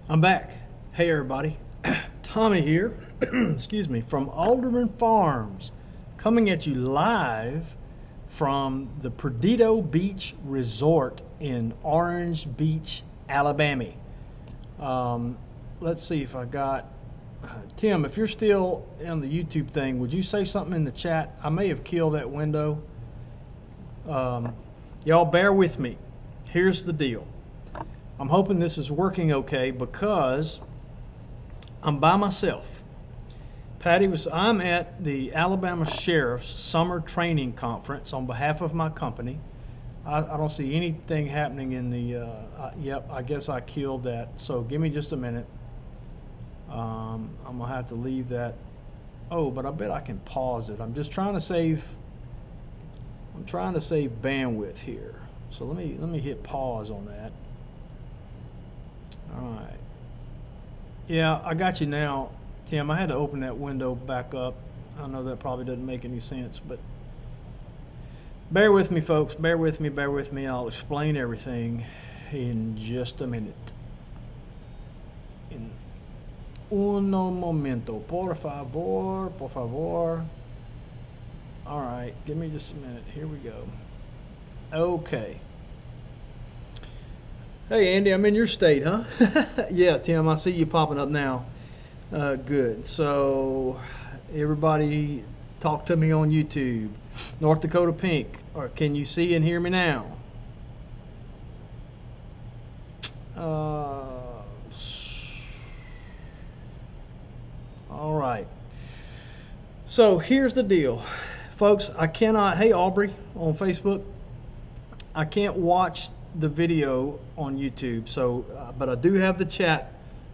I'm back. Hey everybody, Tommy here, excuse me, from Alderman Farms, coming at you live from the Perdido Beach Resort in Orange Beach, Alabama. Let's see if I got, Tim, if you're still on the YouTube thing, would you say something in the chat? I may have killed that window. Y'all bear with me. Here's the deal. I'm hoping this is working okay because I'm by myself. I'm at the Alabama Sheriff's Summer Training Conference on behalf of my company. I don't see anything happening in the, yep, I guess I killed that. So give me just a minute. I'm gonna have to leave that. Oh, but I bet I can pause it. I'm trying to save bandwidth here. So let me hit pause on that. All right. Yeah, I got you now, Tim. I had to open that window back up. I know that probably doesn't make any sense, but bear with me, folks. Bear with me. I'll explain everything in just a minute. In uno momento. Por favor. All right, give me just a minute. Here we go. Okay. Hey, Andy, I'm in your state, huh? Yeah, Tim, I see you popping up now. Good. So, everybody talk to me on YouTube. North Dakota Pink, or can you see and hear me now? All right. So, here's the deal. Folks, I cannot, hey, Aubrey on Facebook, I can't watch the video on YouTube, so but I do have the chat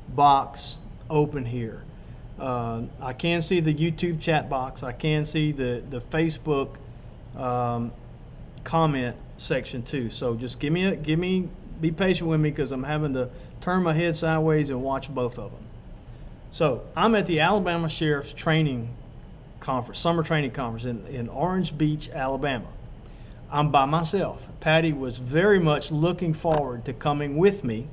box open here. I can see the YouTube chat box. I can see the Facebook comment section too. So just be patient with me because I'm having to turn my head sideways and watch both of them. So I'm at the Alabama Sheriff's Training Conference, Summer Training Conference in Orange Beach, Alabama. I'm by myself. Patty was very much looking forward to coming with me.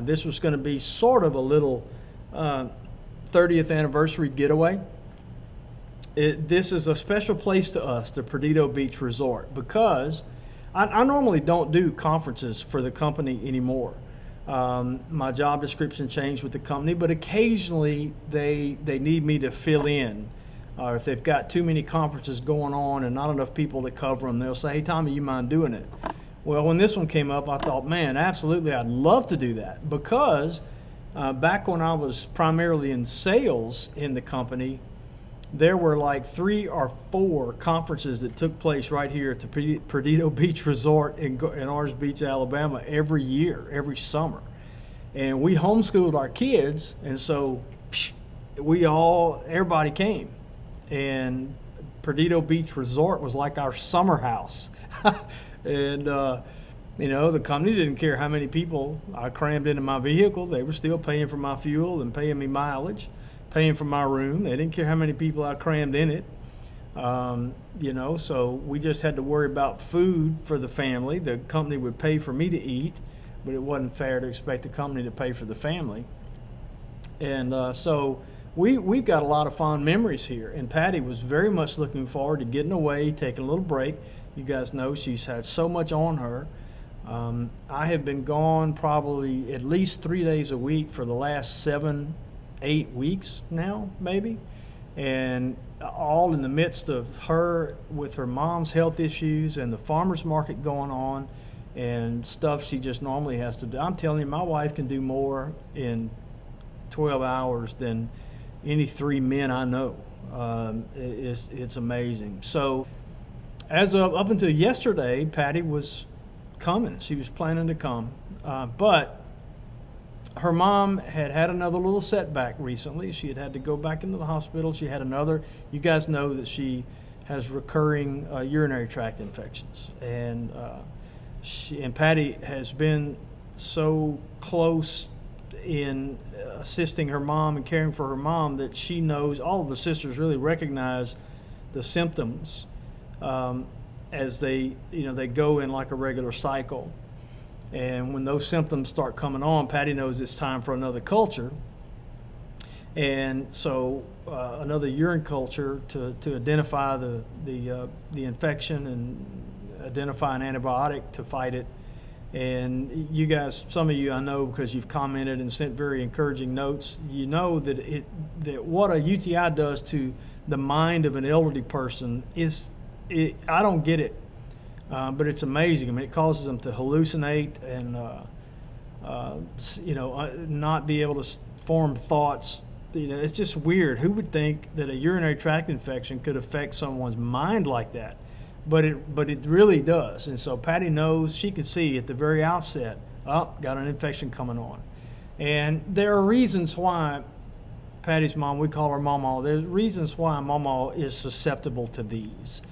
This was going to be sort of a little 30th anniversary getaway. This is a special place to us, the Perdido Beach Resort, because I normally don't do conferences for the company anymore. My job description changed with the company, but occasionally they need me to fill in. Or if they've got too many conferences going on and not enough people to cover them, they'll say, hey, Tommy, you mind doing it? Well, when this one came up, I thought, man, absolutely, I'd love to do that because back when I was primarily in sales in the company, there were like 3 or 4 conferences that took place right here at the Perdido Beach Resort in Orange Beach, Alabama every year, every summer. And we homeschooled our kids, and so everybody came. And Perdido Beach Resort was like our summer house. And, you know, the company didn't care how many people I crammed into my vehicle. They were still paying for my fuel and paying me mileage, paying for my room. They didn't care how many people I crammed in it. You know, so we just had to worry about food for the family. The company would pay for me to eat, but it wasn't fair to expect the company to pay for the family. And so we've got a lot of fond memories here, and Patty was very much looking forward to getting away, taking a little break. You guys know she's had so much on her. I have been gone probably at least 3 days a week for the last 7-8 weeks now, maybe, and all in the midst of her with her mom's health issues and the farmers market going on and stuff she just normally has to do. I'm telling you, my wife can do more in 12 hours than any 3 men I know. It's amazing. So as of up until yesterday, Patty was coming. She was planning to come. But her mom had another little setback recently. She had to go back into the hospital. She had another, you guys know that she has recurring urinary tract infections. And Patty has been so close in assisting her mom and caring for her mom that she knows, all of the sisters really recognize the symptoms as they go in like a regular cycle. And when those symptoms start coming on, Patty knows it's time for another culture. And so another urine culture to identify the infection and identify an antibiotic to fight it. And you guys, some of you I know because you've commented and sent very encouraging notes, you know that what a UTI does to the mind of an elderly person I don't get it, but it's amazing. I mean, it causes them to hallucinate and not be able to form thoughts. It's just weird. Who would think that a urinary tract infection could affect someone's mind like that? But it really does. And so Patty knows, she could see at the very outset, got an infection coming on. And there are reasons why Patty's mom, we call her Mama, there's reasons why Mama is susceptible to these.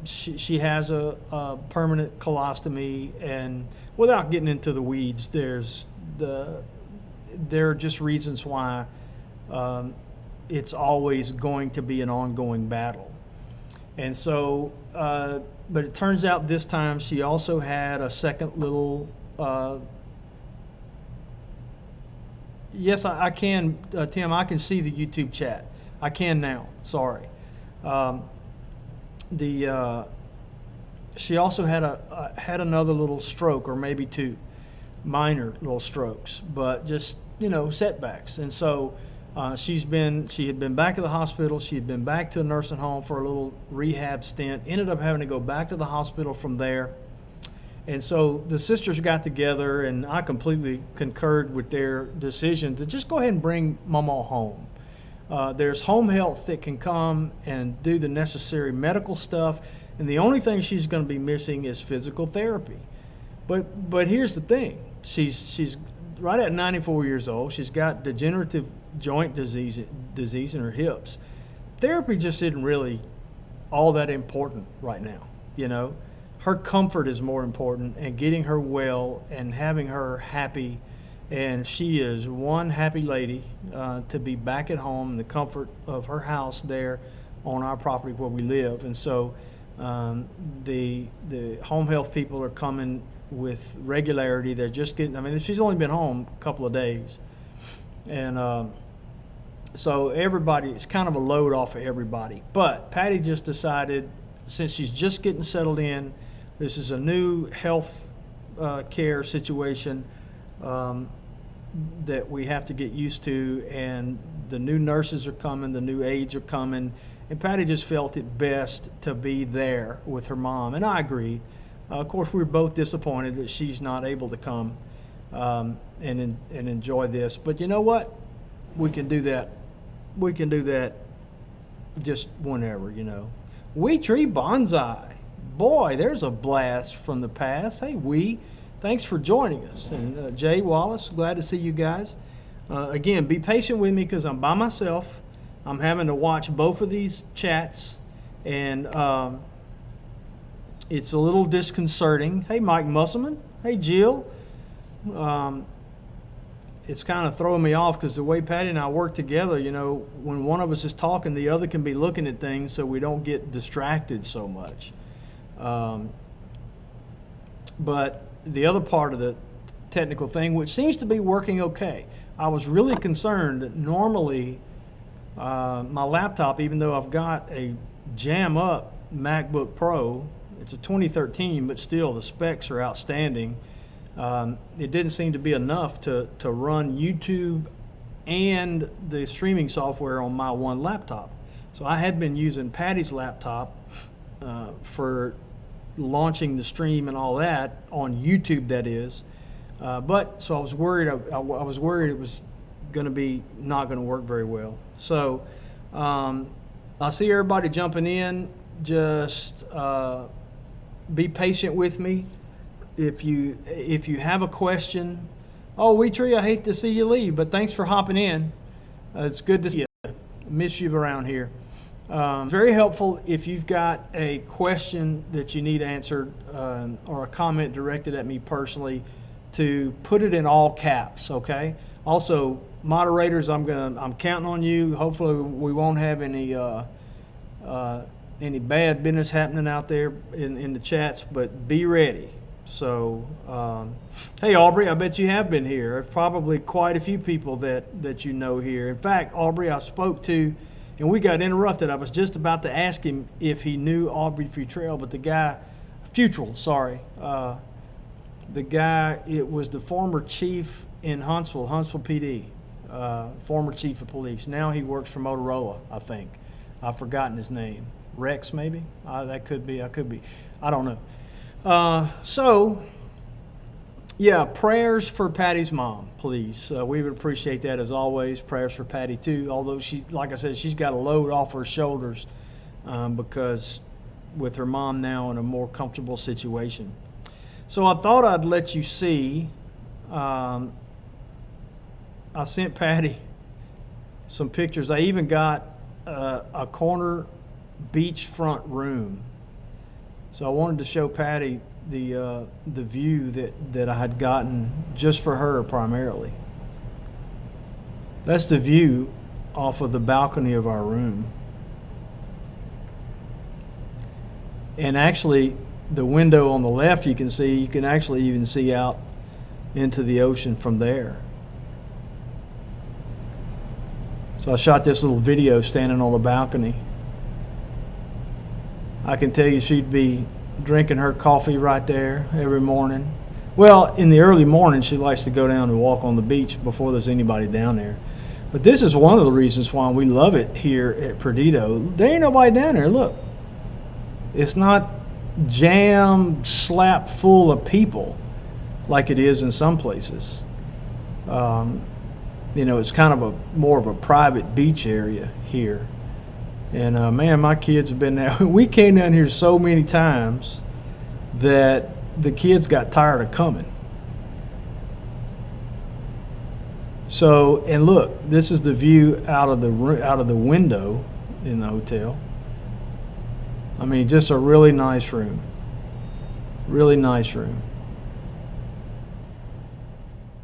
She has a permanent colostomy, and without getting into the weeds, there are just reasons why it's always going to be an ongoing battle. And so, but it turns out this time she also had a second little, yes, I can, Tim, I can see the YouTube chat. I can now, sorry. She also had another little stroke, or maybe two minor little strokes, but just, setbacks. And so she had been back at the hospital. She had been back to a nursing home for a little rehab stint, ended up having to go back to the hospital from there. And so the sisters got together, and I completely concurred with their decision to just go ahead and bring Mama home. There's home health that can come and do the necessary medical stuff, and the only thing she's going to be missing is physical therapy. But here's the thing. She's right at 94 years old. She's got degenerative joint disease in her hips. Therapy just isn't really all that important right now. Her comfort is more important, and getting her well and having her happy. And she is one happy lady to be back at home in the comfort of her house there on our property where we live. And so the home health people are coming with regularity. They're just getting, she's only been home a couple of days. And so everybody, it's kind of a load off of everybody. But Patty just decided, since she's just getting settled in, this is a new health care situation that we have to get used to, and the new nurses are coming, the new aides are coming, and Patty just felt it best to be there with her mom, and I agreed. Of course, we were both disappointed that she's not able to come and enjoy this, but you know what? We can do that. We can do that just whenever, Wee Tree Bonsai. Boy, there's a blast from the past. Hey, thanks for joining us. And Jay Wallace, glad to see you guys. Again, be patient with me because I'm by myself. I'm having to watch both of these chats, and it's a little disconcerting. Hey, Mike Musselman. Hey, Jill. It's kind of throwing me off because the way Patty and I work together, when one of us is talking, the other can be looking at things so we don't get distracted so much. But the other part of the technical thing, which seems to be working okay, I was really concerned that normally my laptop, even though I've got a jam-up MacBook Pro, it's a 2013, but still the specs are outstanding. It didn't seem to be enough to run YouTube and the streaming software on my one laptop. So I had been using Patty's laptop for launching the stream and all that on YouTube, that is. But so I was worried. I was worried it was going to be not going to work very well. So I see everybody jumping in. Just be patient with me. If you have a question, Wee Tree, I hate to see you leave, but thanks for hopping in. It's good to see you. Miss you around here. Very helpful if you've got a question that you need answered or a comment directed at me personally, to put it in all caps. Okay. Also, moderators, I'm counting on you. Hopefully, we won't have any bad business happening out there in the chats. But be ready. So, hey, Aubrey, I bet you have been here. There's probably quite a few people that you know here. In fact, Aubrey, I spoke to, and we got interrupted. I was just about to ask him if he knew Aubrey Futrell, but the guy, Futrell, sorry, the guy, it was the former chief in Huntsville PD, former chief of police. Now he works for Motorola, I think. I've forgotten his name. Rex, maybe? That could be. I could be. I don't know. So, yeah, prayers for Patty's mom, please. We would appreciate that as always. Prayers for Patty too. Although she, like I said, she's got a load off her shoulders because with her mom now in a more comfortable situation. So I thought I'd let you see. I sent Patty some pictures. I even got a corner beachfront room. So I wanted to show Patty the view that I had gotten just for her primarily. That's the view off of the balcony of our room. And actually, the window on the left you can actually even see out into the ocean from there. So I shot this little video standing on the balcony. I can tell you she'd be drinking her coffee right there every morning. Well, in the early morning, she likes to go down and walk on the beach before there's anybody down there. But this is one of the reasons why we love it here at Perdido. There ain't nobody down there. Look, it's not jammed, slap full of people like it is in some places. It's kind of more of a private beach area here. And man, my kids have been there. We came down here so many times that the kids got tired of coming. So, and look, this is the view out of the window in the hotel. I mean, just a really nice room. Really nice room.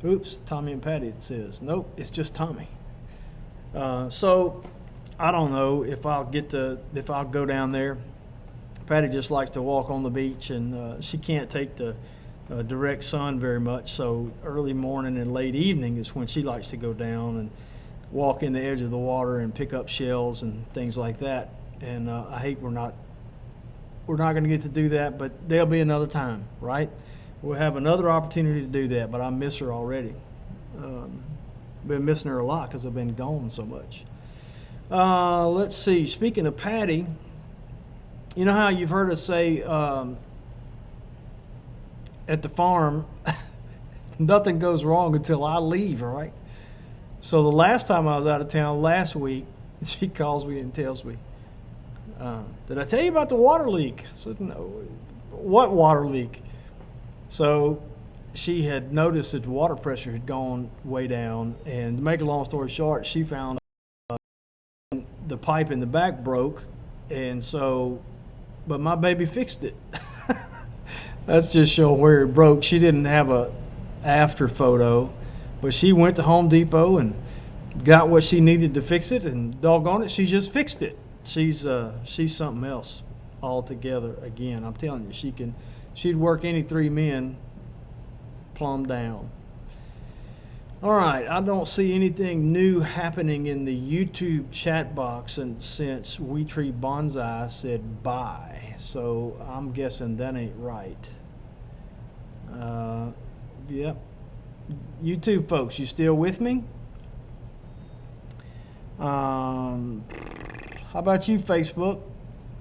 Oops, Tommy and Patty, it says. Nope, it's just Tommy. So, I don't know if I'll go down there. Patty just likes to walk on the beach, and she can't take the direct sun very much. So early morning and late evening is when she likes to go down and walk in the edge of the water and pick up shells and things like that. And I hate we're not going to get to do that, but there'll be another time, right? We'll have another opportunity to do that. But I miss her already. Been missing her a lot because I've been gone so much. Let's see. Speaking of Patty, you know how you've heard us say at the farm, nothing goes wrong until I leave, right? So the last time I was out of town last week, she calls me and tells me, did I tell you about the water leak? I said, no. What water leak? So she had noticed that the water pressure had gone way down, and to make a long story short, she found the pipe in the back broke, and so, but my baby fixed it. That's just showing where it broke. She didn't have a after photo, but she went to Home Depot and got what she needed to fix it, and doggone it, she just fixed it. She's something else altogether. Again, I'm telling you, she'd work any three men plumb down. All right, I don't see anything new happening in the YouTube chat box since We Tree Bonsai said bye. So I'm guessing that ain't right. Yep. YouTube folks, you still with me? How about you, Facebook?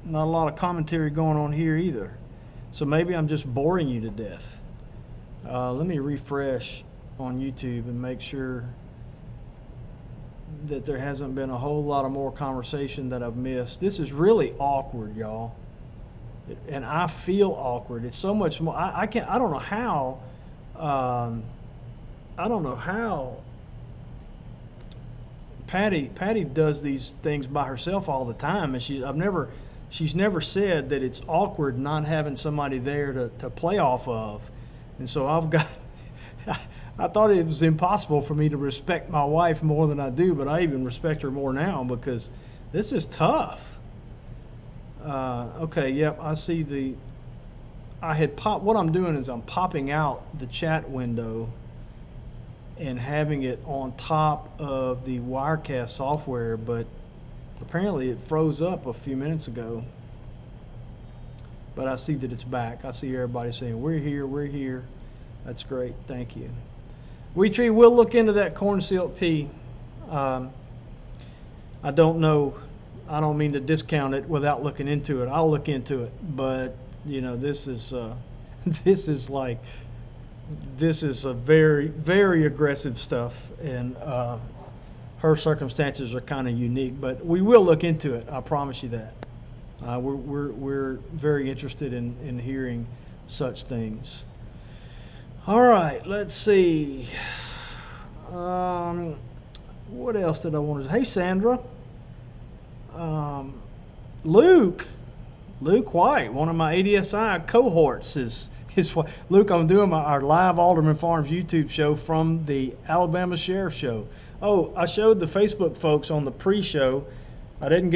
Not a lot of commentary going on here either. So maybe I'm just boring you to death. Let me refresh on YouTube and make sure that there hasn't been a whole lot of more conversation that I've missed. This is really awkward, y'all, and I feel awkward. It's so much more. I don't know how. I don't know how. Patty does these things by herself all the time, and she's never said that it's awkward not having somebody there to play off of, and so I've got. I thought it was impossible for me to respect my wife more than I do, but I even respect her more now because this is tough. Okay, yep, I see I had popped, what I'm doing is I'm popping out the chat window and having it on top of the Wirecast software, but apparently it froze up a few minutes ago. But I see that it's back. I see everybody saying, we're here, we're here. That's great, thank you. Wheat Tree, we'll look into that corn silk tea. I don't know, I don't mean to discount it without looking into it. I'll look into it, but you know, this is this is a very, very aggressive stuff, and her circumstances are kind of unique, but we will look into it. I promise you that. We're very interested in hearing such things. All right, let's see. What else did I want to say? Hey, Sandra. Luke White, one of my ADSI cohorts, is Luke. I'm doing our live Alderman Farms YouTube show from the Alabama Sheriff Show. Oh, I showed the Facebook folks on the pre-show. I hadn't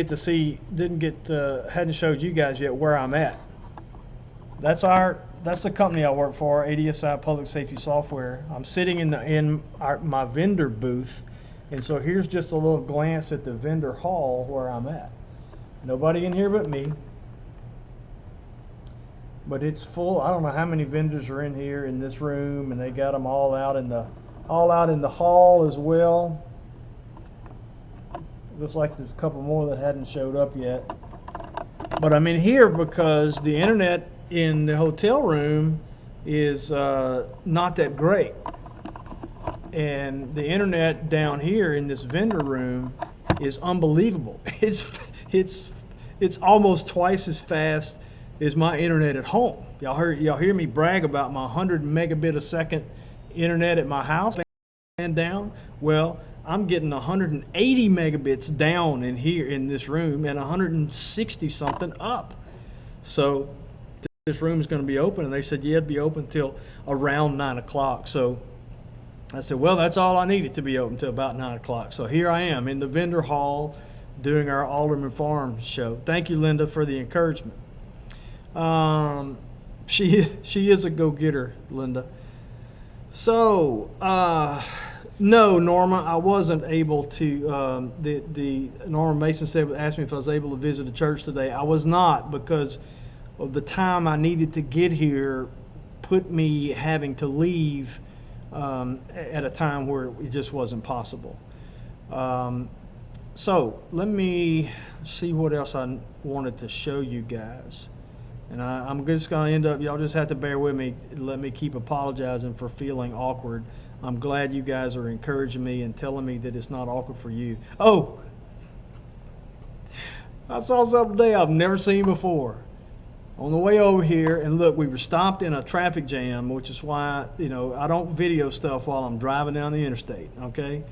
showed you guys yet where I'm at. That's the company I work for, ADSI Public Safety Software. I'm sitting in my vendor booth, and so here's just a little glance at the vendor hall where I'm at. Nobody in here but me, but it's full. I don't know how many vendors are in here in this room, and they got them all out in the hall as well. Looks like there's a couple more that hadn't showed up yet. But I'm in here because the internet in the hotel room is not that great. And the internet down here in this vendor room is unbelievable. It's almost twice as fast as my internet at home. Y'all hear me brag about my 100 megabit a second internet at my house and down? Well, I'm getting 180 megabits down in here in this room and 160 something up. So this room is going to be open, and they said, yeah, it'd be open till around 9 o'clock. So I said, well, that's all I needed to be open till about 9 o'clock. So here I am in the vendor hall doing our Alderman Farms show. Thank you, Linda, for the encouragement. She is a go-getter, Linda. So, no, Norma, I wasn't able to. Norma Mason asked me if I was able to visit the church today. I was not, because of the time I needed to get here put me having to leave at a time where it just wasn't possible. So let me see what else I wanted to show you guys. And I'm just going to end up, y'all just have to bear with me. Let me keep apologizing for feeling awkward. I'm glad you guys are encouraging me and telling me that it's not awkward for you. Oh, I saw something today I've never seen before. On the way over here, and look, we were stopped in a traffic jam, which is why, you know, I don't video stuff while I'm driving down the interstate, okay?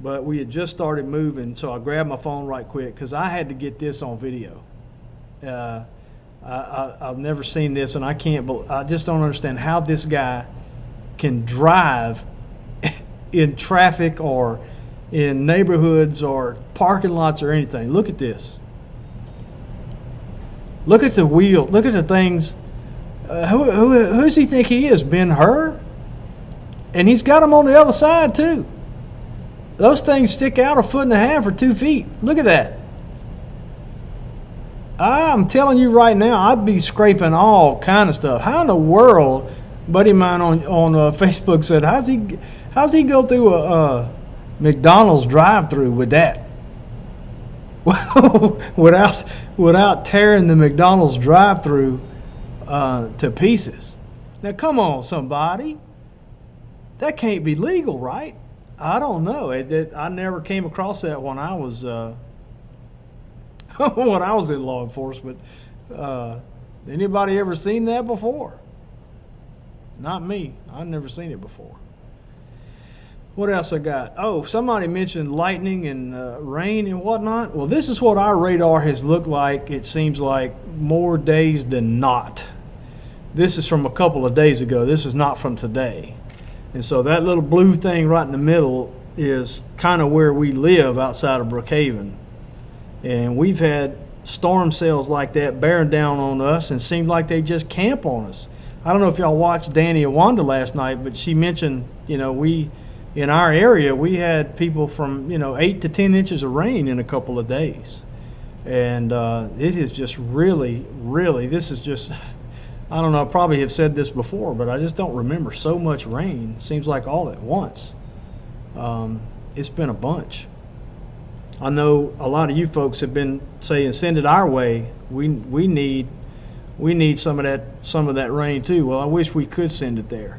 But we had just started moving, so I grabbed my phone right quick because I had to get this on video. I've never seen this, and I just don't understand how this guy can drive in traffic or in neighborhoods or parking lots or anything. Look at this. Look at the wheel. Look at the things. Who does he think he is? Ben-Hur? And he's got them on the other side too. Those things stick out 1.5 or 2 feet. Look at that. I'm telling you right now, I'd be scraping all kind of stuff. How in the world? A buddy of mine on Facebook said, how's he go through a McDonald's drive-through with that? without tearing the McDonald's drive-through to pieces. Now, come on, somebody. That can't be legal, right? I don't know. I never came across that when I was when I was in law enforcement. Anybody ever seen that before? Not me. I've never seen it before. What else I got? Oh, somebody mentioned lightning and rain and whatnot. Well, this is what our radar has looked like, it seems like, more days than not. This is from a couple of days ago. This is not from today. And so that little blue thing right in the middle is kind of where we live outside of Brookhaven. And we've had storm cells like that bearing down on us and seemed like they just camp on us. I don't know if y'all watched Danny and Wanda last night, but she mentioned, in our area, we had people from, 8 to 10 inches of rain in a couple of days. And it is just really, this is just, I don't know, I probably have said this before, but I just don't remember so much rain. It seems like all at once. It's been a bunch. I know a lot of you folks have been saying, send it our way. We need some of that rain too. Well, I wish we could send it there.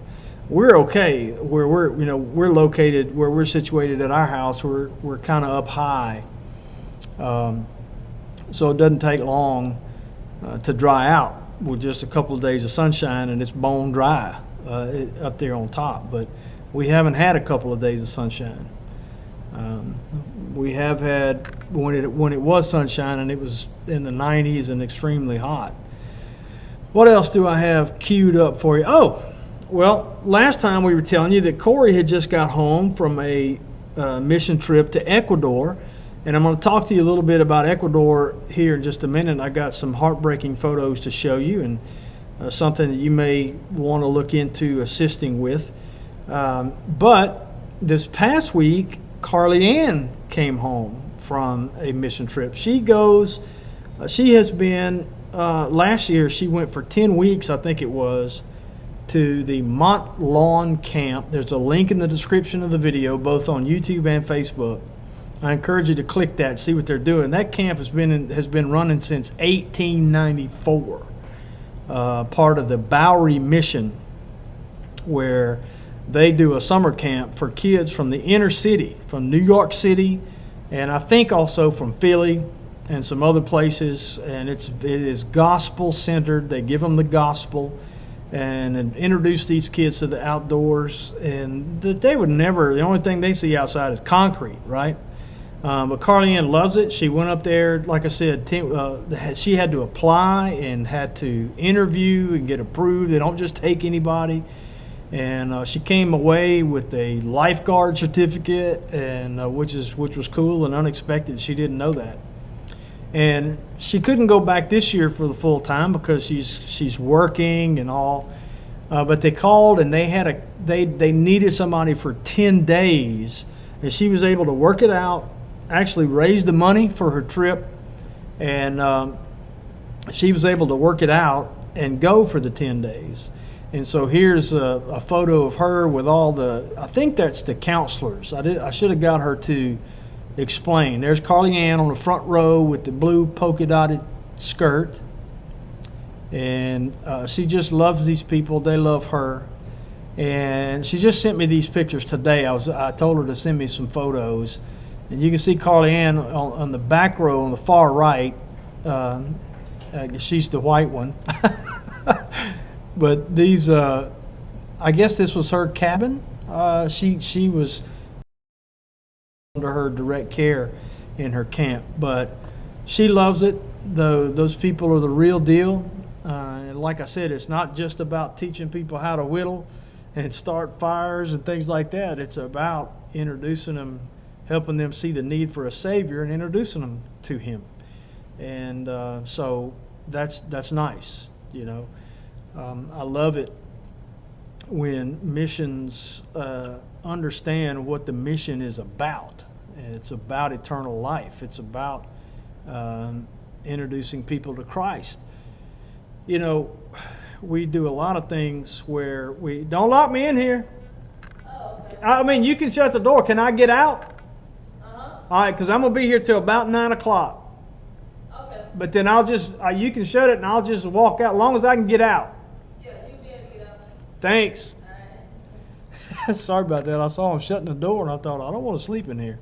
We're okay where we're located, where we're situated at our house. We're kind of up high, so it doesn't take long to dry out with just a couple of days of sunshine, and it's bone dry up there on top. But we haven't had a couple of days of sunshine. We have had when it was sunshine, and it was in the 90s and extremely hot. What else do I have queued up for you? Oh, well, last time we were telling you that Corey had just got home from a mission trip to Ecuador, and I'm going to talk to you a little bit about Ecuador here in just a minute. I got some heartbreaking photos to show you, and something that you may want to look into assisting with. But this past week, Carly Ann came home from a mission trip. She has been, last year she went for 10 weeks, I think it was, to the Mont Lawn Camp. There's a link in the description of the video, both on YouTube and Facebook. I encourage you to click that and see what they're doing. That camp has been running since 1894, part of the Bowery Mission, where they do a summer camp for kids from the inner city, from New York City, and I think also from Philly and some other places. And it is gospel centered. They give them the gospel and introduce these kids to the outdoors, and that they would never, the only thing they see outside is concrete, right? But Carly Ann loves it. She went up there, like I said, she had to apply and had to interview and get approved. They don't just take anybody. And she came away with a lifeguard certificate, and which was cool and unexpected. She didn't know that. And she couldn't go back this year for the full time because she's working and all. But they called, and they needed somebody for 10 days, and she was able to work it out, actually raise the money for her trip, and she was able to work it out and go for the 10 days. And so here's a photo of her with all I think that's the counselors. I should have got her to explain. There's Carly Ann on the front row with the blue polka dotted skirt, and she just loves these people. They love her, and she just sent me these pictures today. I told her to send me some photos, and you can see Carly Ann on the back row on the far right. She's the white one. But these, I guess this was her cabin. She was under her direct care in her camp, but she loves it. Those people are the real deal. And like I said, it's not just about teaching people how to whittle and start fires and things like that. It's about introducing them, helping them see the need for a Savior and introducing them to Him. And so that's nice, I love it when missions understand what the mission is about. And it's about eternal life. It's about introducing people to Christ. We do a lot of things where we don't lock me in here. Oh, okay. I mean, you can shut the door. Can I get out? Uh-huh. All right, because I'm going to be here till about 9 o'clock. Okay. But then I'll just, you can shut it and I'll just walk out as long as I can get out. Yeah, you'll be able to get out. Thanks. All right. Sorry about that. I saw him shutting the door and I thought, I don't want to sleep in here.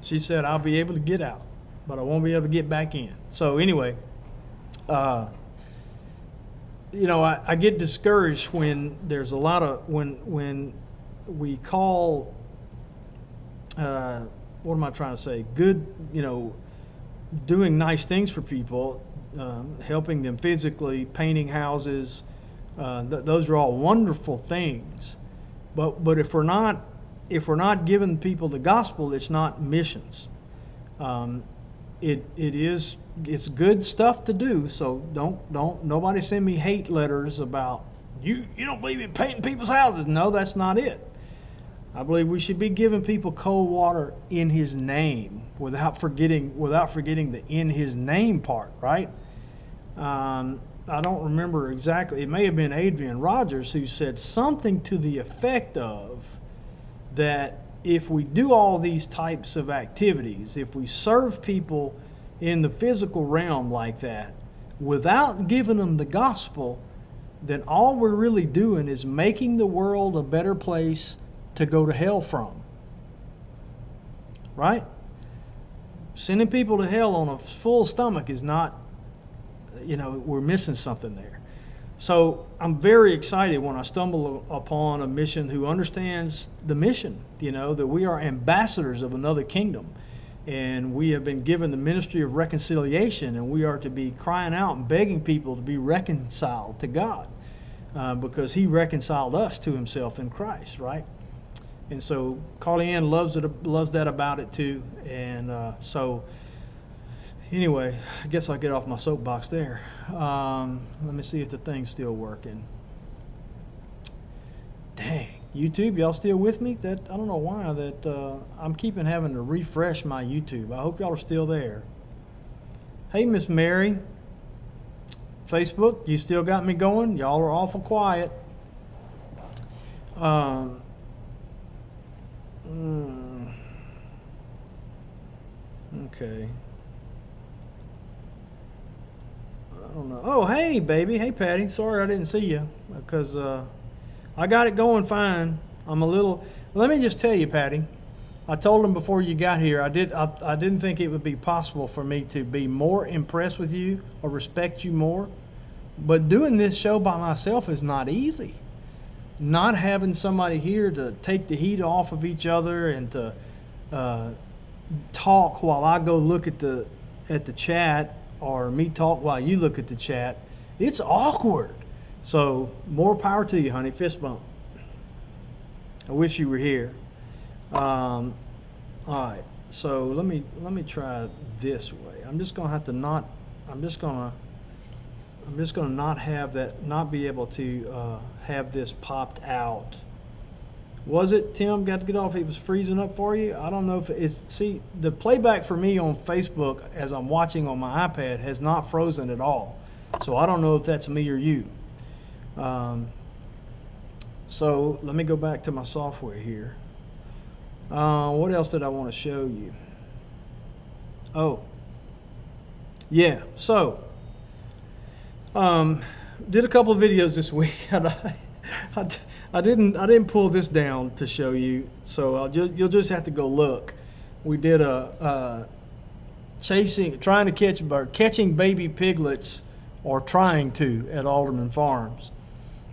She said, I'll be able to get out, but I won't be able to get back in. So anyway, I get discouraged when there's a lot of, when we call, what am I trying to say? Good, doing nice things for people, helping them physically, painting houses. Those are all wonderful things. But if we're not giving people the gospel, it's not missions. it's good stuff to do. So don't nobody send me hate letters about you don't believe in painting people's houses. No, that's not it. I believe we should be giving people cold water in His name without forgetting the in His name part, right? I don't remember exactly. It may have been Adrian Rogers who said something to the effect of that if we do all these types of activities, if we serve people in the physical realm like that without giving them the gospel, then all we're really doing is making the world a better place to go to hell from. Right? Sending people to hell on a full stomach is not, we're missing something there. So I'm very excited when I stumble upon a mission who understands the mission, that we are ambassadors of another kingdom. And we have been given the ministry of reconciliation, and we are to be crying out and begging people to be reconciled to God because He reconciled us to Himself in Christ, right? And so Carly Ann loves that about it too. And so anyway, I guess I'll get off my soapbox there. Let me see if the thing's still working. Dang, YouTube, y'all still with me? I don't know why I'm keeping having to refresh my YouTube. I hope y'all are still there. Hey, Miss Mary. Facebook, you still got me going? Y'all are awful quiet. Okay. I don't know. Oh, hey, baby. Hey, Patty. Sorry I didn't see you because I got it going fine. Let me just tell you, Patty. I told him before you got here, I didn't think it would be possible for me to be more impressed with you or respect you more. But doing this show by myself is not easy. Not having somebody here to take the heat off of each other and to talk while I go look at the chat, or me talk while you look at the chat, it's awkward. So more power to you, honey. Fist bump. I wish you were here. All right. So let me try this way. I'm just gonna not be able to have this popped out. Was it, Tim? Got to get off. It was freezing up for you. I don't know if it's. See, the playback for me on Facebook as I'm watching on my iPad has not frozen at all. So I don't know if that's me or you. So let me go back to my software here. What else did I want to show you? Oh, yeah. So, did a couple of videos this week. I didn't pull this down to show you, so you'll just have to go look. We did catching baby piglets, or trying to, at AldermanFarms,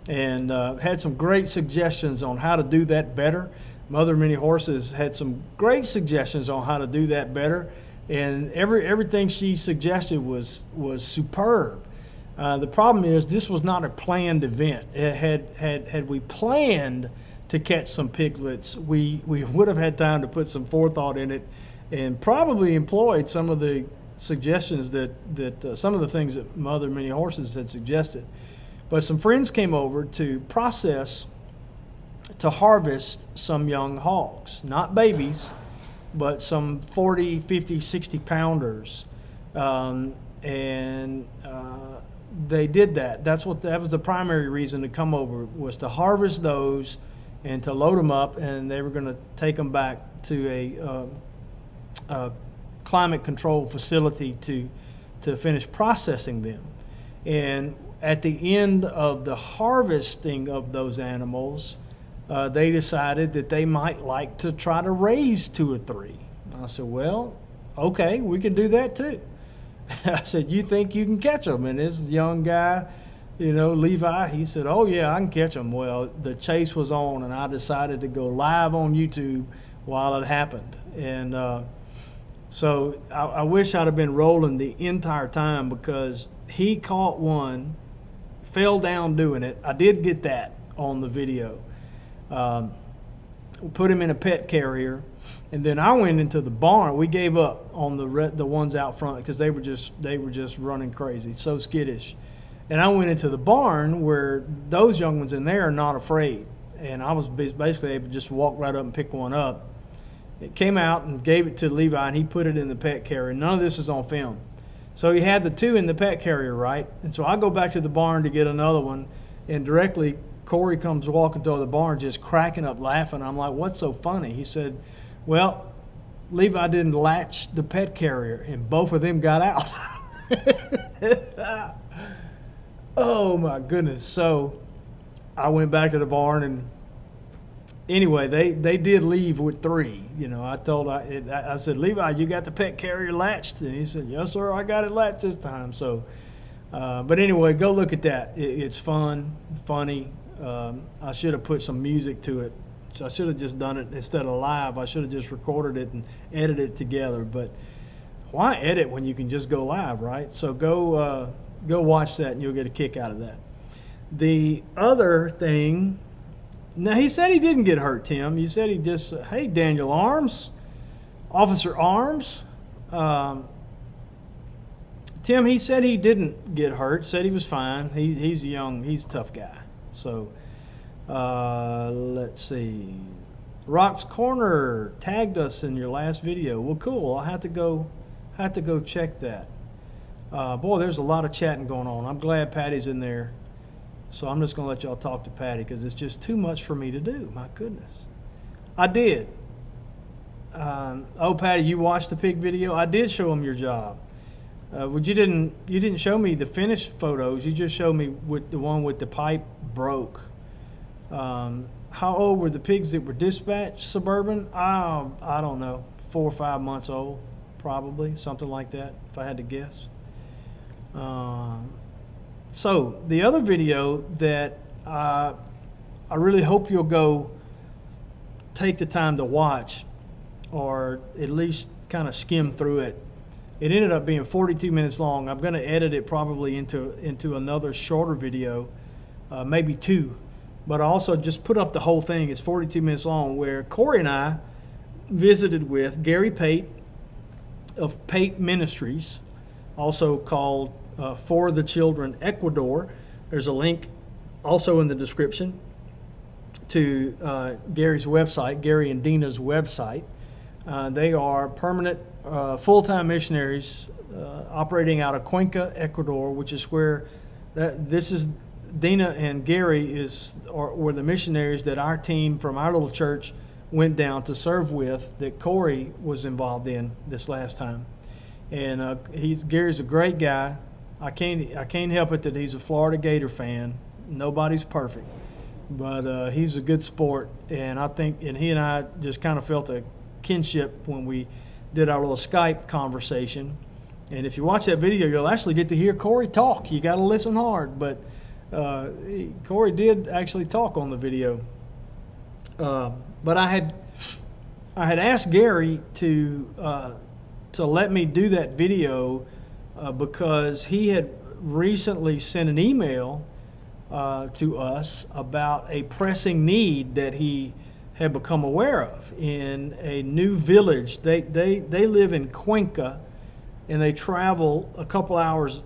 and had some great suggestions on how to do that better. Mother Many Horses had some great suggestions on how to do that better, and everything she suggested was superb. The problem is this was not a planned event. Had we planned to catch some piglets, we would have had time to put some forethought in it, and probably employed some of the suggestions that some of the things that Mother Many Horses had suggested. But some friends came over to harvest some young hogs, not babies, but some 40, 50, 60 pounders. They did that. That was the primary reason to come over, was to harvest those and to load them up, and they were going to take them back to a climate control facility to finish processing them. And at the end of the harvesting of those animals, they decided that they might like to try to raise 2 or 3. I said, well, okay, we can do that too. I said, you think you can catch them? And this young guy, Levi, he said, oh yeah, I can catch them. Well, the chase was on, and I decided to go live on YouTube while it happened. And so I wish I'd have been rolling the entire time, because he caught one, fell down doing it. I did get that on the video. put him in a pet carrier, and then I went into the barn. We gave up on the ones out front because they were just running crazy, so skittish. And I went into the barn where those young ones in there are not afraid. And I was basically able to just walk right up and pick one up. It came out and gave it to Levi, and he put it in the pet carrier. None of this is on film. So he had the two in the pet carrier, right? And so I go back to the barn to get another one, and directly Corey comes walking to the barn just cracking up laughing. I'm like, what's so funny? He said, well, Levi didn't latch the pet carrier, and both of them got out. Oh, my goodness. So I went back to the barn, and anyway, they did leave with 3. You know, I said, Levi, you got the pet carrier latched? And he said, yes, sir, I got it latched this time. So, but anyway, go look at that. It's fun, funny. I should have put some music to it. So I should have just done it instead of live. I should have just recorded it and edited it together. But why edit when you can just go live, right? So go watch that, and you'll get a kick out of that. The other thing, now he said he didn't get hurt, Tim. You said he just, hey, Daniel Arms, Officer Arms. Tim, he said he didn't get hurt, said he was fine. He's a tough guy. So let's see. Rock's Corner tagged us in your last video. Well, cool. I'll have to go check that. Boy, there's a lot of chatting going on. I'm glad Patty's in there. So I'm just going to let y'all talk to Patty because it's just too much for me to do. My goodness. I did. Patty, you watched the pig video? I did show him your job. You didn't show me the finished photos. You just showed me with the one with the pipe broke. How old were the pigs that were dispatched, Suburban? I don't know. 4 or 5 months old, probably. Something like that, if I had to guess. So the other video that I really hope you'll go take the time to watch, or at least kind of skim through it. It ended up being 42 minutes long. I'm going to edit it probably into another shorter video, maybe 2. But I also just put up the whole thing. It's 42 minutes long, where Corey and I visited with Gary Pate of Pate Ministries, also called For the Children Ecuador. There's a link also in the description to Gary's website, Gary and Dina's website. They are permanent, full-time missionaries operating out of Cuenca, Ecuador, which is where this is. Dina and Gary were the missionaries that our team from our little church went down to serve with, that Corey was involved in this last time. And Gary's a great guy. I can't help it that he's a Florida Gator fan. Nobody's perfect, but he's a good sport. And he and I just kind of felt a kinship when we did our little Skype conversation. And if you watch that video, you'll actually get to hear Corey talk. You got to listen hard, but Corey did actually talk on the video. But I had asked Gary to let me do that video because he had recently sent an email to us about a pressing need that he had become aware of in a new village. They live in Cuenca, and they travel a couple hours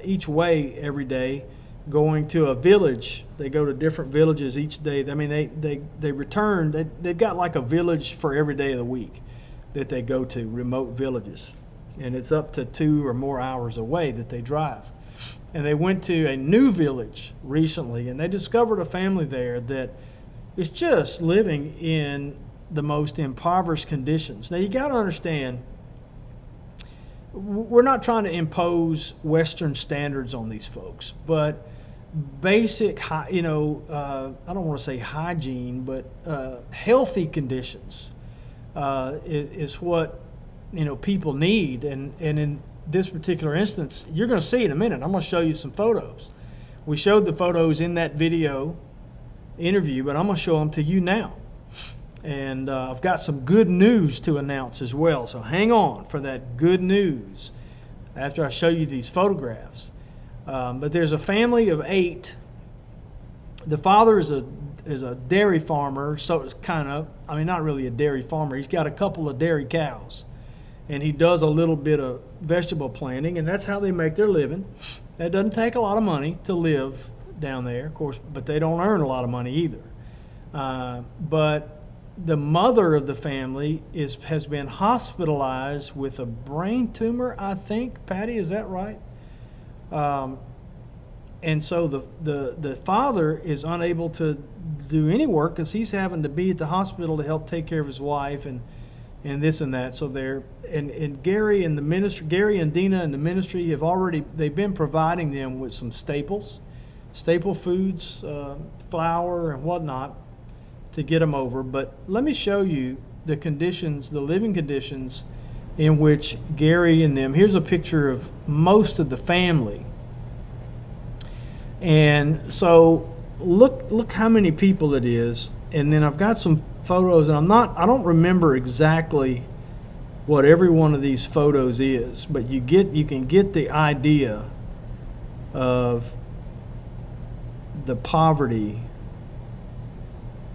each way every day, going to a village. They go to different villages each day. I mean, they return. They've got like a village for every day of the week that they go to, remote villages. And it's up to 2 or more hours away that they drive. And they went to a new village recently, and they discovered a family there that is just living in the most impoverished conditions. Now, you got to understand, we're not trying to impose Western standards on these folks, but basic, I don't want to say hygiene, but healthy conditions is what people need. And in this particular instance, you're going to see in a minute. I'm going to show you some photos. We showed the photos in that video interview, but I'm going to show them to you now. And I've got some good news to announce as well. So hang on for that good news after I show you these photographs. But there's a family of 8. The father is a dairy farmer, so it's kind of, I mean, not really a dairy farmer. He's got a couple of dairy cows, and he does a little bit of vegetable planting, and that's how they make their living. It doesn't take a lot of money to live down there, of course, but they don't earn a lot of money either. But the mother of the family has been hospitalized with a brain tumor, I think. Patty, is that right? And so the father is unable to do any work because he's having to be at the hospital to help take care of his wife and this and that. So and Gary and the ministry, Gary and Dina and the ministry they've been providing them with some staple foods, flour and whatnot to get them over. But let me show you the conditions, the living conditions in which Gary and them, here's a picture of most of the family. And so look how many people it is. And then I've got some photos, and I don't remember exactly what every one of these photos is, but you can get the idea of the poverty.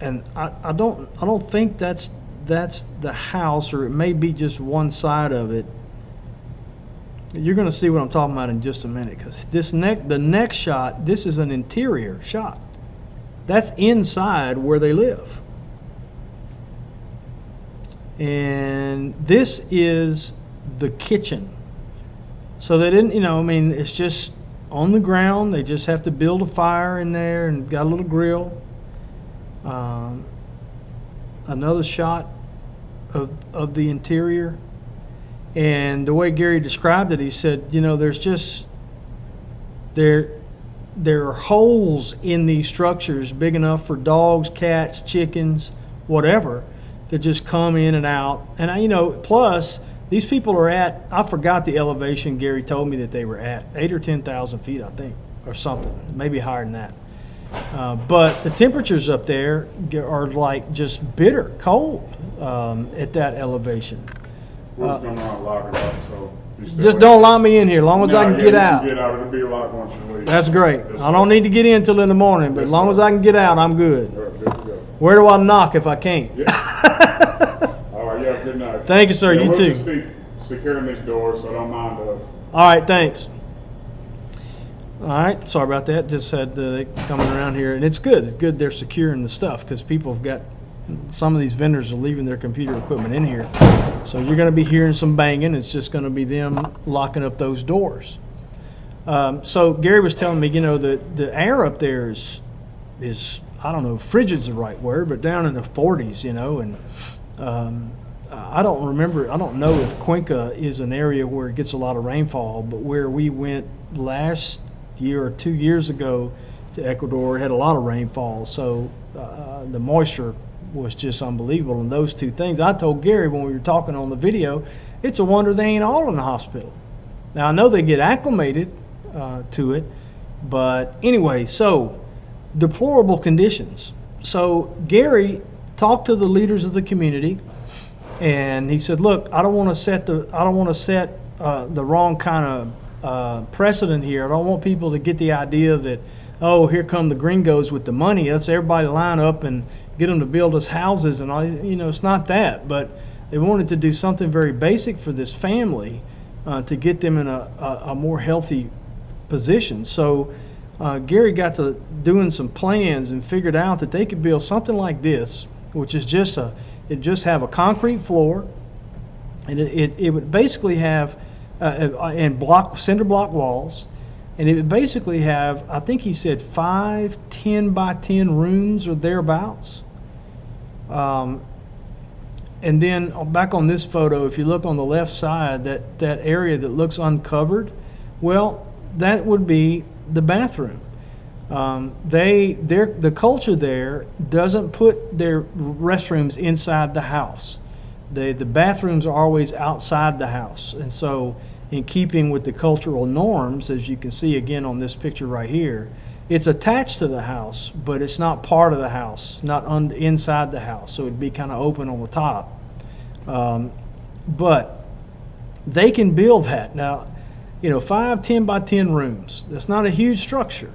And I don't think that's the house, or it may be just one side of it. You're going to see what I'm talking about in just a minute, because the next shot, this is an interior shot. That's inside where they live. And this is the kitchen. So they didn't, it's just on the ground. They just have to build a fire in there and got a little grill. Another shot of the interior. And the way Gary described it, he said, there's just, there are holes in these structures big enough for dogs, cats, chickens, whatever, that just come in and out. And plus these people are at, I forgot the elevation Gary told me that they were at, 8,000 or 10,000 feet, I think, or something, maybe higher than that. But the temperatures up there are like just bitter cold at that elevation. We're just going to lock it up, so just don't lock me in here, as long as I can get out. Get out. It'll be locked once you leave. That's great. I don't need to get in till in the morning, but as long as I can get out, I'm good. All right, good to go. Where do I knock if I can't? Yeah. All right, yeah, good night. Thank you, sir. You we'll too. Just be securing these doors, so don't mind us. All right, thanks. All right, sorry about that. Just had coming around here, and it's good. It's good they're securing the stuff, because people have got, some of these vendors are leaving their computer equipment in here. So you're going to be hearing some banging. It's just going to be them locking up those doors. So Gary was telling me, the air up there is I don't know, frigid's the right word, but down in the 40s, and I don't know if Cuenca is an area where it gets a lot of rainfall, but where we went last year or 2 years ago to Ecuador had a lot of rainfall. So the moisture was just unbelievable. And those two things, I told Gary when we were talking on the video, it's a wonder they ain't all in the hospital. Now I know they get acclimated to it, but anyway, so deplorable conditions. So Gary talked to the leaders of the community, and he said, "Look, I don't want to set the wrong kind of precedent here. I don't want people to get the idea that, oh, here come the gringos with the money. Let's everybody line up and get them to build us houses and all. It's not that, but they wanted to do something very basic for this family to get them in a more healthy position. So Gary got to doing some plans and figured out that they could build something like this, which is just have a concrete floor, and it would basically have cinder block walls. And it would basically have, I think he said 5 10 by 10 rooms or thereabouts. And then back on this photo, if you look on the left side, that area that looks uncovered, well, that would be the bathroom. The culture there doesn't put their restrooms inside the house. The bathrooms are always outside the house. And so, in keeping with the cultural norms, as you can see again on this picture right here, it's attached to the house, but it's not part of the house, not inside the house. So it'd be kind of open on the top. But they can build that. Now, 5 10 by 10 rooms. That's not a huge structure.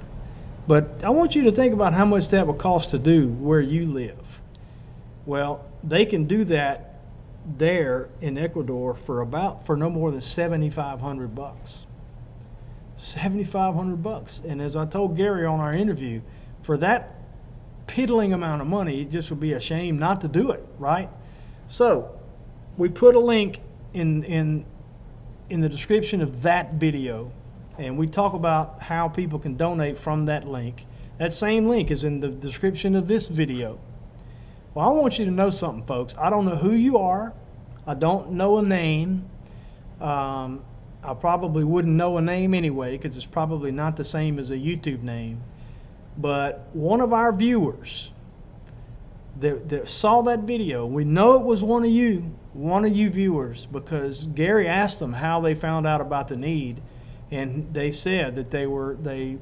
But I want you to think about how much that would cost to do where you live. Well, they can do that there in Ecuador for no more than $7,500. $7,500. And as I told Gary on our interview, for that piddling amount of money, it just would be a shame not to do it, right? So we put a link in the description of that video, and we talk about how people can donate from that link. That same link is in the description of this video. Well, I want you to know something, folks. I don't know who you are. I don't know a name. I probably wouldn't know a name anyway, because it's probably not the same as a YouTube name. But one of our viewers that saw that video, we know it was one of you viewers, because Gary asked them how they found out about the need, and they said that they were an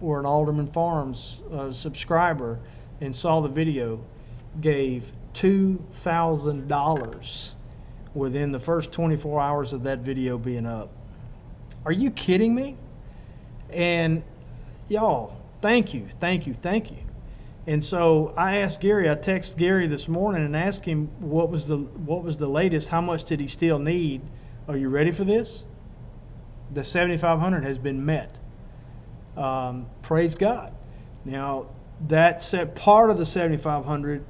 AldermanFarms subscriber and saw the video, gave $2,000 within the first 24 hours of that video being up. Are you kidding me? And y'all, thank you. And so I asked Gary, I texted Gary this morning and asked him what was the latest, how much did he still need? Are you ready for this? The $7,500 has been met. Praise God. Now, part of the $7,500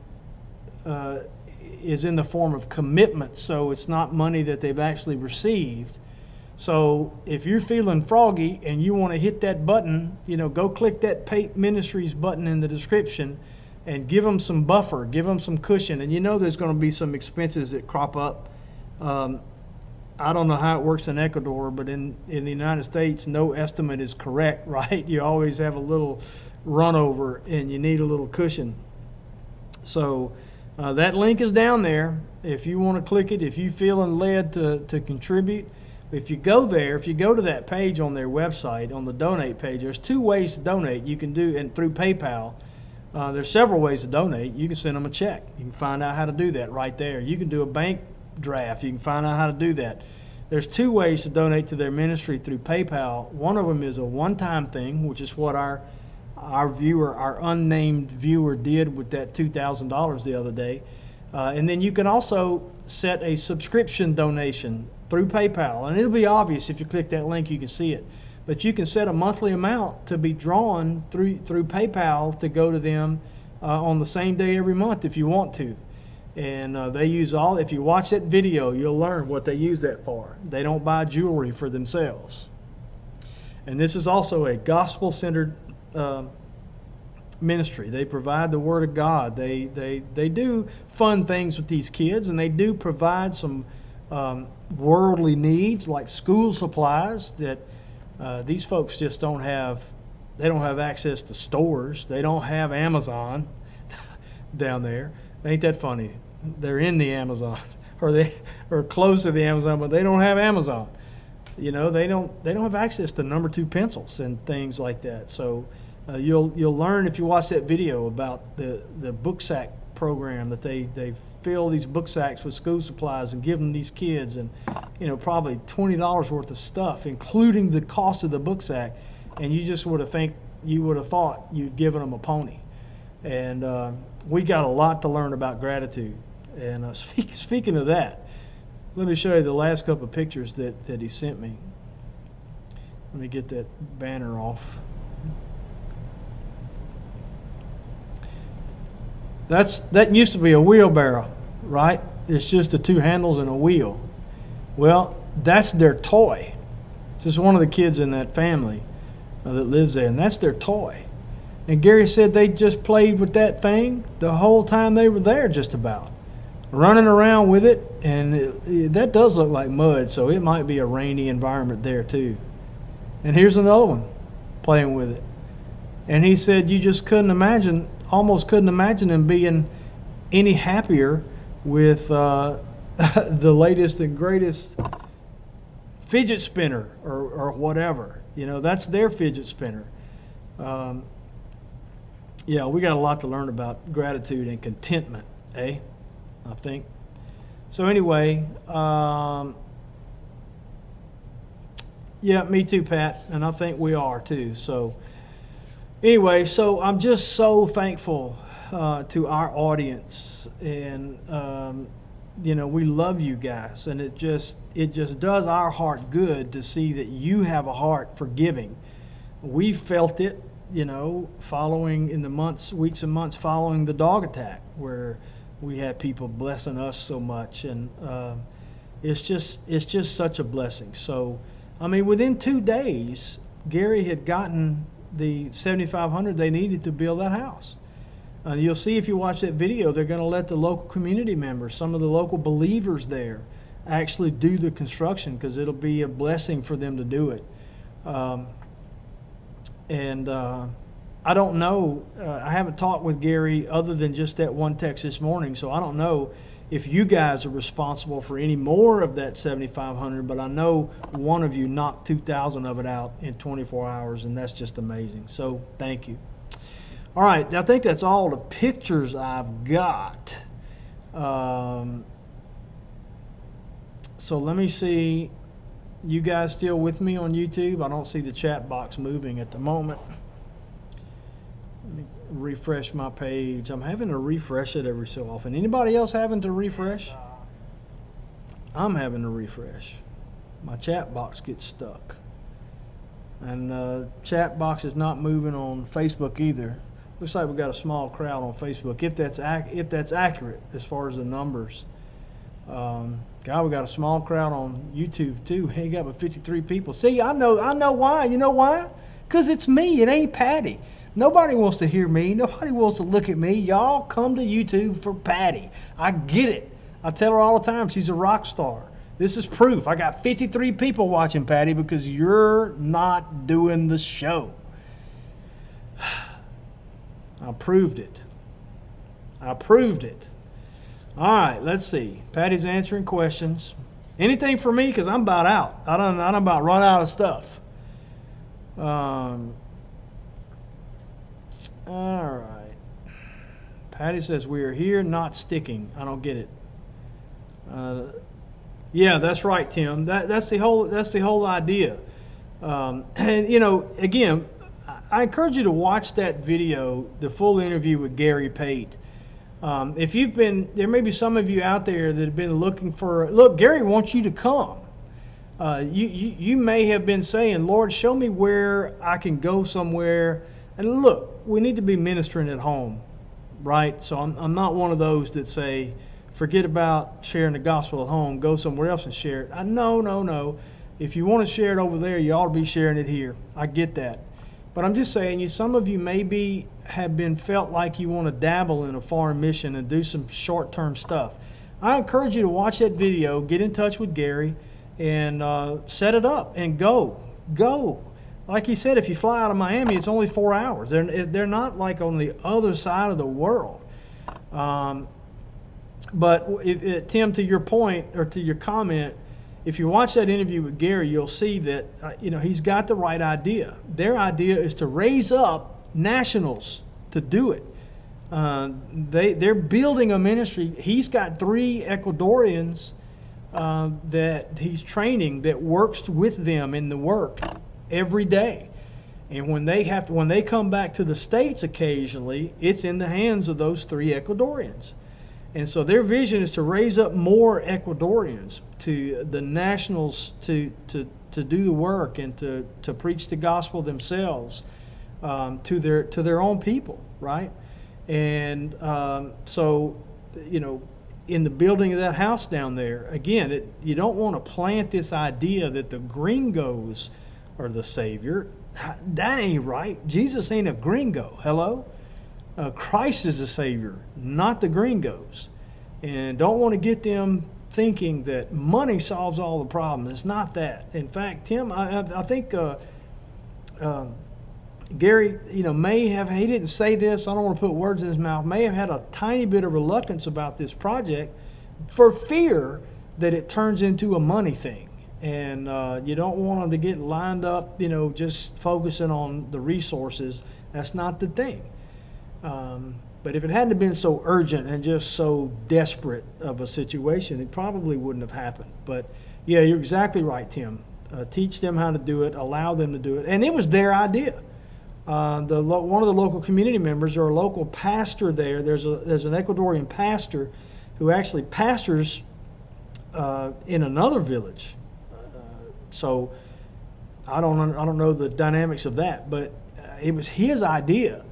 is in the form of commitment, so it's not money that they've actually received. So if you're feeling froggy and you want to hit that button, go click that Pate Ministries button in the description and give them some buffer, give them some cushion. And there's going to be some expenses that crop up. I don't know how it works in Ecuador, but in the United States, no estimate is correct, right? You always have a little run over and you need a little cushion. So that link is down there. If you want to click it, if you're feeling led to contribute, if you go to that page on their website, on the donate page, there's two ways to donate. You can do, and through PayPal, there's several ways to donate. You can send them a check. You can find out how to do that right there. You can do a bank draft. You can find out how to do that. There's two ways to donate to their ministry through PayPal. One of them is a one-time thing, which is what our unnamed viewer did with that $2,000 the other day. And then you can also set a subscription donation through PayPal. And it'll be obvious if you click that link, you can see it. But you can set a monthly amount to be drawn through PayPal to go to them on the same day every month if you want to. And they use if you watch that video, you'll learn what they use that for. They don't buy jewelry for themselves. And this is also a gospel-centered ministry. They provide the Word of God. They do fun things with these kids, and they do provide some worldly needs like school supplies that these folks just don't have. They don't have access to stores. They don't have Amazon down there. Ain't that funny? They're in the Amazon, or close to the Amazon, but they don't have Amazon. They don't have access to number 2 pencils and things like that. So you'll learn if you watch that video about the book sack program that they fill these book sacks with school supplies and give them these kids, and probably $20 worth of stuff, including the cost of the book sack. And you just would have thought you'd given them a pony. And we got a lot to learn about gratitude. And speaking of that, let me show you the last couple of pictures that he sent me. Let me get that banner off. That used to be a wheelbarrow, right? It's just the 2 handles and a wheel. Well, that's their toy. It's just one of the kids in that family that lives there, and that's their toy. And Gary said they just played with that thing the whole time they were there, just about. Running around with it, and that does look like mud, so it might be a rainy environment there too. And here's another one playing with it. And he said you just almost couldn't imagine them being any happier with the latest and greatest fidget spinner or whatever. That's their fidget spinner. Yeah, we got a lot to learn about gratitude and contentment, I think. So anyway, yeah, me too, Pat, and I think we are too. So Anyway, so I'm just so thankful to our audience, and we love you guys, and it just does our heart good to see that you have a heart for giving. We felt it, following in the weeks and months following the dog attack, where we had people blessing us so much, and it's just such a blessing. So, I mean, within 2 days, Gary had gotten the $7,500 they needed to build that house. You'll see if you watch that video, they're going to let the local community members, some of the local believers there, actually do the construction, because it'll be a blessing for them to do it. I don't know, I haven't talked with Gary other than just that one text this morning, so I don't know if you guys are responsible for any more of that $7,500, but I know one of you knocked 2,000 of it out in 24 hours, and that's just amazing. So thank you. All right, I think that's all the pictures I've got. So let me see. You guys still with me on YouTube? I don't see the chat box moving at the moment. Let me refresh my page. I'm having to refresh it every so often. Anybody else having to refresh? I'm having to refresh. My chat box gets stuck. And chat box is not moving on Facebook either. Looks like we've got a small crowd on Facebook, if that's accurate as far as the numbers. God, we got a small crowd on YouTube too. We got about 53 people. See, I know why. You know why? Because it's me. It ain't Patty. Nobody wants to hear me. Nobody wants to look at me. Y'all come to YouTube for Patty. I get it. I tell her all the time she's a rock star. This is proof. I got 53 people watching, Patty, because you're not doing the show. I proved it. I proved it. All right, let's see. Patty's answering questions. Anything for me? Because I'm about out. I done about run out of stuff. All right. Patty says we are here, not sticking. I don't get it. Yeah, that's right, Tim. That's the whole idea. And again, I encourage you to watch that video, the full interview with Gary Pate. If you've been, there may be some of you out there that have been looking for, look, Gary wants you to come. You may have been saying, Lord, show me where I can go somewhere. And look, we need to be ministering at home, right? So I'm not one of those that say, forget about sharing the gospel at home, go somewhere else and share it. No. If you want to share it over there, you ought to be sharing it here. I get that. But I'm just saying, some of you maybe have been felt like you want to dabble in a foreign mission and do some short-term stuff. I encourage you to watch that video, get in touch with Gary, and set it up and go. Like he said, if you fly out of Miami, it's only 4 hours. They're not like on the other side of the world. But Tim, to your point or to your comment, if you watch that interview with Gary, you'll see that he's got the right idea. Their idea is to raise up nationals to do it. They're building a ministry. He's got 3 Ecuadorians that he's training that works with them in the work every day. And when they come back to the States occasionally, it's in the hands of those 3 Ecuadorians. And so their vision is to raise up more Ecuadorians, to the nationals to do the work and to preach the gospel themselves to their own people, right? And so in the building of that house down there, again, you don't want to plant this idea that the gringos are the Savior. That ain't right. Jesus ain't a gringo. Hello? Christ is the Savior, not the gringos. And don't want to get them thinking that money solves all the problems. It's not that. In fact, Tim, I think Gary, may have, he didn't say this, I don't want to put words in his mouth, may have had a tiny bit of reluctance about this project for fear that it turns into a money thing. And you don't want them to get lined up, just focusing on the resources. That's not the thing. But if it hadn't been so urgent and just so desperate of a situation, it probably wouldn't have happened. But yeah, you're exactly right, Tim. Teach them how to do it, allow them to do it. And it was their idea. One of the local community members or a local pastor there. There's an Ecuadorian pastor who actually pastors in another village. So I don't know the dynamics of that, but it was his idea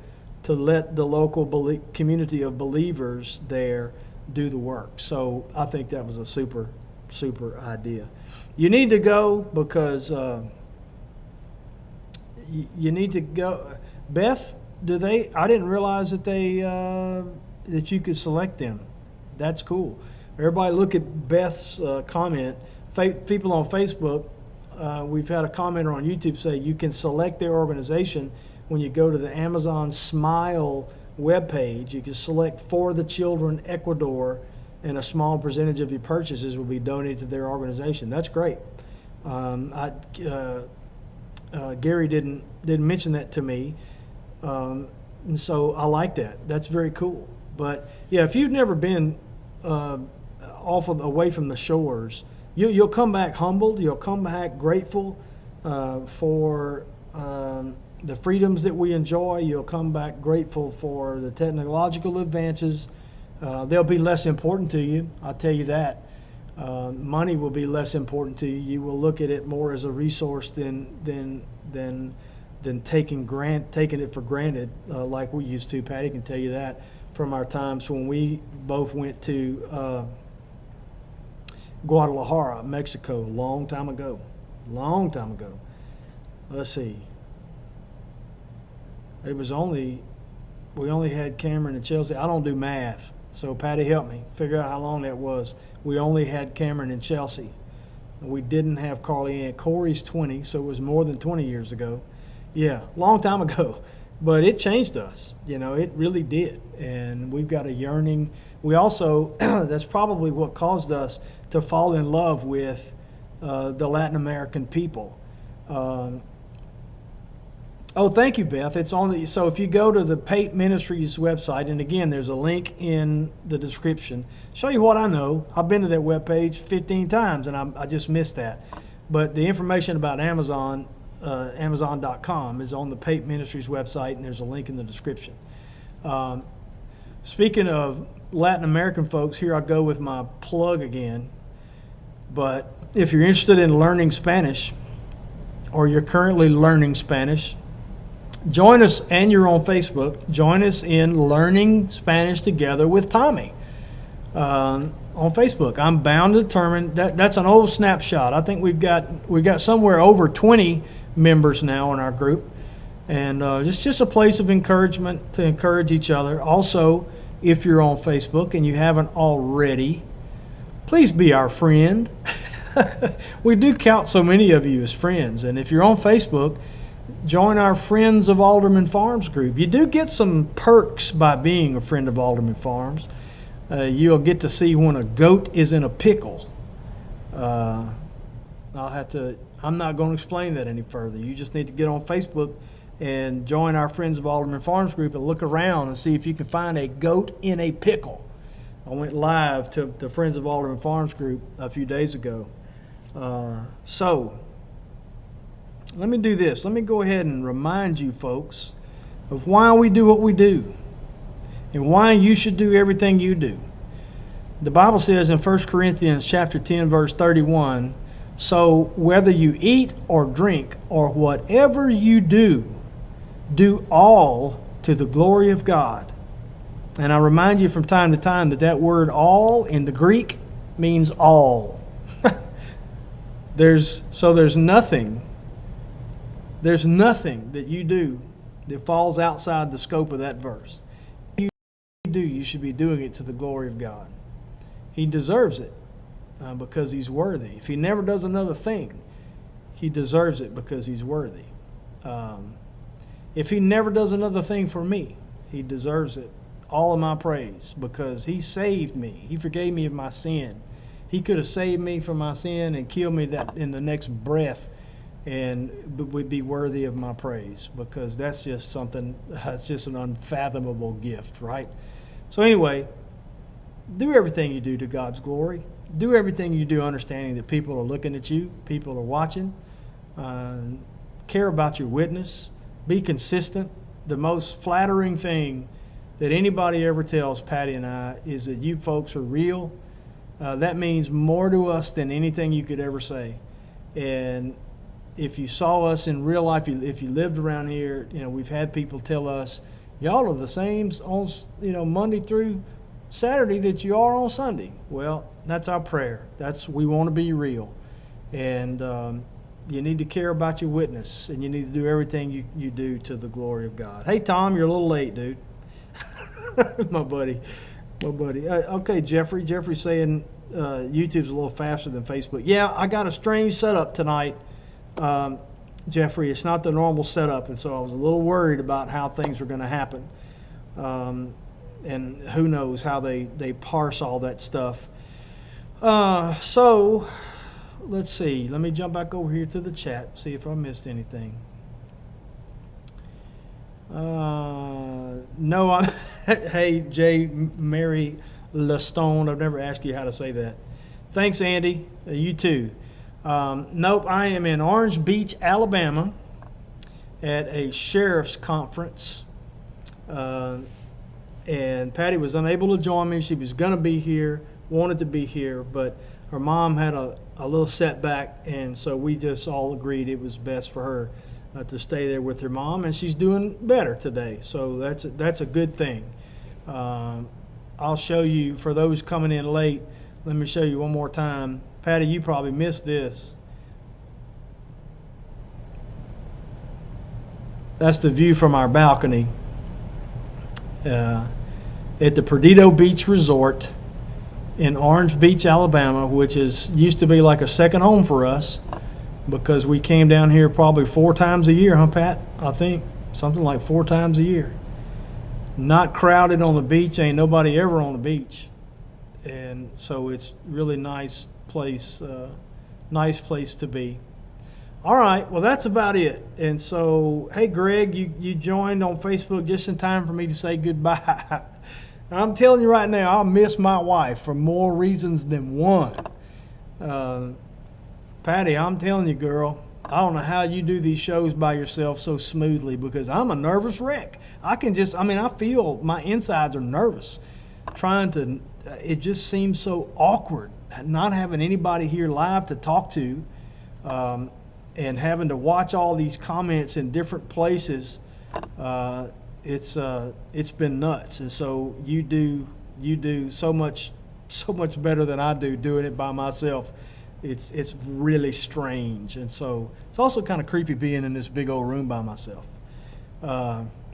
to let the local community of believers there do the work. So I think that was a super idea. You need to go because you need to go. Beth, I didn't realize that that you could select them. That's cool. Everybody look at Beth's comment. People on Facebook, we've had a commenter on YouTube say you can select their organization when you go to the Amazon Smile webpage. You can select For the Children Ecuador, and a small percentage of your purchases will be donated to their organization. That's great. Gary didn't mention that to me, and so I like that. That's very cool. But yeah, if you've never been away from the shores, you'll come back humbled. You'll come back grateful for the freedoms that we enjoy. You'll come back grateful for the technological advances. They'll be less important to you. I'll tell you that. Money will be less important to you. You will look at it more as a resource than taking it for granted, like we used to. Patty can tell you that from our times when we both went to Guadalajara, Mexico, a long time ago. Let's see. We only had Cameron and Chelsea. I don't do math, so Patty help me figure out how long that was. We only had Cameron and Chelsea. We didn't have Carly Ann. Corey's 20, so it was more than 20 years ago. Yeah, long time ago. But it changed us. It really did. And we've got a yearning. We also, that's probably what caused us to fall in love with the Latin American people. Oh, thank you, Beth. It's on so if you go to the Pate Ministries website, and again, there's a link in the description. Show you what I know. I've been to that webpage 15 times, and I just missed that. But the information about Amazon, Amazon.com, is on the Pate Ministries website, and there's a link in the description. Speaking of Latin American folks, here I go with my plug again. But if you're interested in learning Spanish, or you're currently learning Spanish, join us, and you're on Facebook, join us in Learning Spanish Together with Tommy on Facebook. I'm bound to determine that's an old snapshot. I think we've got somewhere over 20 members now in our group, and it's just a place of encouragement to encourage each other. Also, if you're on Facebook and you haven't already, please be our friend. We do count so many of you as friends, and if you're on Facebook, join our Friends of Alderman Farms group. You do get some perks by being a friend of Alderman Farms. You'll get to see when a goat is in a pickle. I'm not going to explain that any further. You just need to get on Facebook and join our Friends of Alderman Farms group and look around and see if you can find a goat in a pickle. I went live to the Friends of Alderman Farms group a few days ago. So let me do this. Let me go ahead and remind you folks of why we do what we do and why you should do everything you do. The Bible says in 1 Corinthians chapter 10, verse 31, so whether you eat or drink or whatever you do, do all to the glory of God. And I remind you from time to time that word all in the Greek means all. There's nothing that you do that falls outside the scope of that verse. You should be doing it to the glory of God. He deserves it because he's worthy. If he never does another thing, he deserves it because he's worthy. If he never does another thing for me, he deserves it. All of my praise because he saved me. He forgave me of my sin. He could have saved me from my sin and killed me in the next breath, and would be worthy of my praise because that's just an unfathomable gift, right? So anyway, do everything you do to God's glory. Do everything you do understanding that people are looking at you, people are watching, care about your witness, Be consistent. The most flattering thing that anybody ever tells Patty and I is that you folks are real. That means more to us than anything you could ever say. And if you saw us in real life, if you lived around here, we've had people tell us, y'all are the same on, Monday through Saturday that you are on Sunday. Well, that's our prayer. We want to be real. And you need to care about your witness, and you need to do everything you do to the glory of God. Hey, Tom, you're a little late, dude. My buddy. Okay, Jeffrey's saying YouTube's a little faster than Facebook. Yeah, I got a strange setup tonight, Jeffrey. It's not the normal setup, and so I was a little worried about how things were going to happen. And who knows how they parse all that stuff. So let's see. Let me jump back over here to the chat, see if I missed anything. No, hey, Jay, Mary LeStone, I've never asked you how to say that. Thanks, Andy. You too. Nope, I am in Orange Beach, Alabama at a sheriff's conference. And Patty was unable to join me. She was going to be here, wanted to be here, but her mom had a little setback, and so we just all agreed it was best for her to stay there with her mom, and she's doing better today. So that's a good thing. I'll show you, for those coming in late, let me show you one more time. Patty, you probably missed this. That's the view from our balcony at the Perdido Beach Resort in Orange Beach, Alabama, which used to be like a second home for us because we came down here probably 4 times a year, huh, Pat? I think something like 4 times a year. Not crowded on the beach, ain't nobody ever on the beach, and so it's really nice place to be. All right, well, that's about it. And so, hey, Greg, you joined on Facebook just in time for me to say goodbye. I'm telling you right now, I'll miss my wife for more reasons than one. Patty, I'm telling you, girl, I don't know how you do these shows by yourself so smoothly because I'm a nervous wreck. I feel my insides are nervous. It just seems so awkward not having anybody here live to talk to. And having to watch all these comments in different places, it's been nuts. And so you do so much better than I do doing it by myself. It's really strange, and so it's also kind of creepy being in this big old room by myself.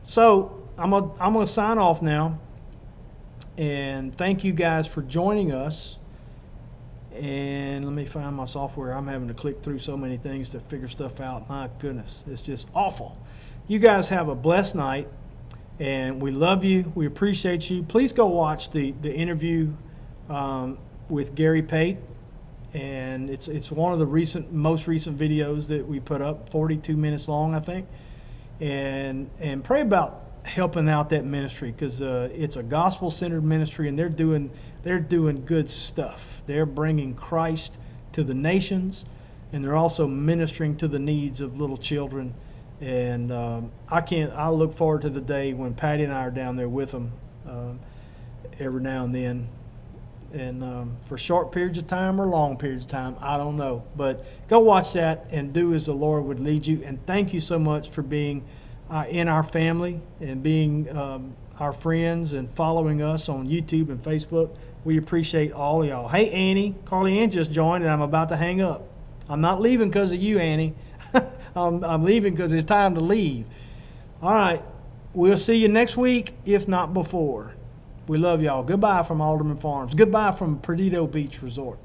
So I'm gonna sign off now, and thank you guys for joining us. And let me find my software. I'm having to click through so many things to figure stuff out. My goodness, it's just awful. You guys have a blessed night, and we love you. We appreciate you. Please go watch the interview with Gary Pate, and it's one of the most recent videos that we put up, 42 minutes long, I think. And pray about helping out that ministry because it's a gospel-centered ministry, and they're doing good stuff. They're bringing Christ to the nations, and they're also ministering to the needs of little children. And I look forward to the day when Patty and I are down there with them every now and then. And for short periods of time or long periods of time, I don't know. But go watch that and do as the Lord would lead you. And thank you so much for being in our family and being our friends and following us on YouTube and Facebook. We appreciate all of y'all. Hey, Annie. Carly Ann just joined, and I'm about to hang up. I'm not leaving because of you, Annie. I'm leaving because it's time to leave. All right. We'll see you next week, if not before. We love y'all. Goodbye from AldermanFarms. Goodbye from Perdido Beach Resort.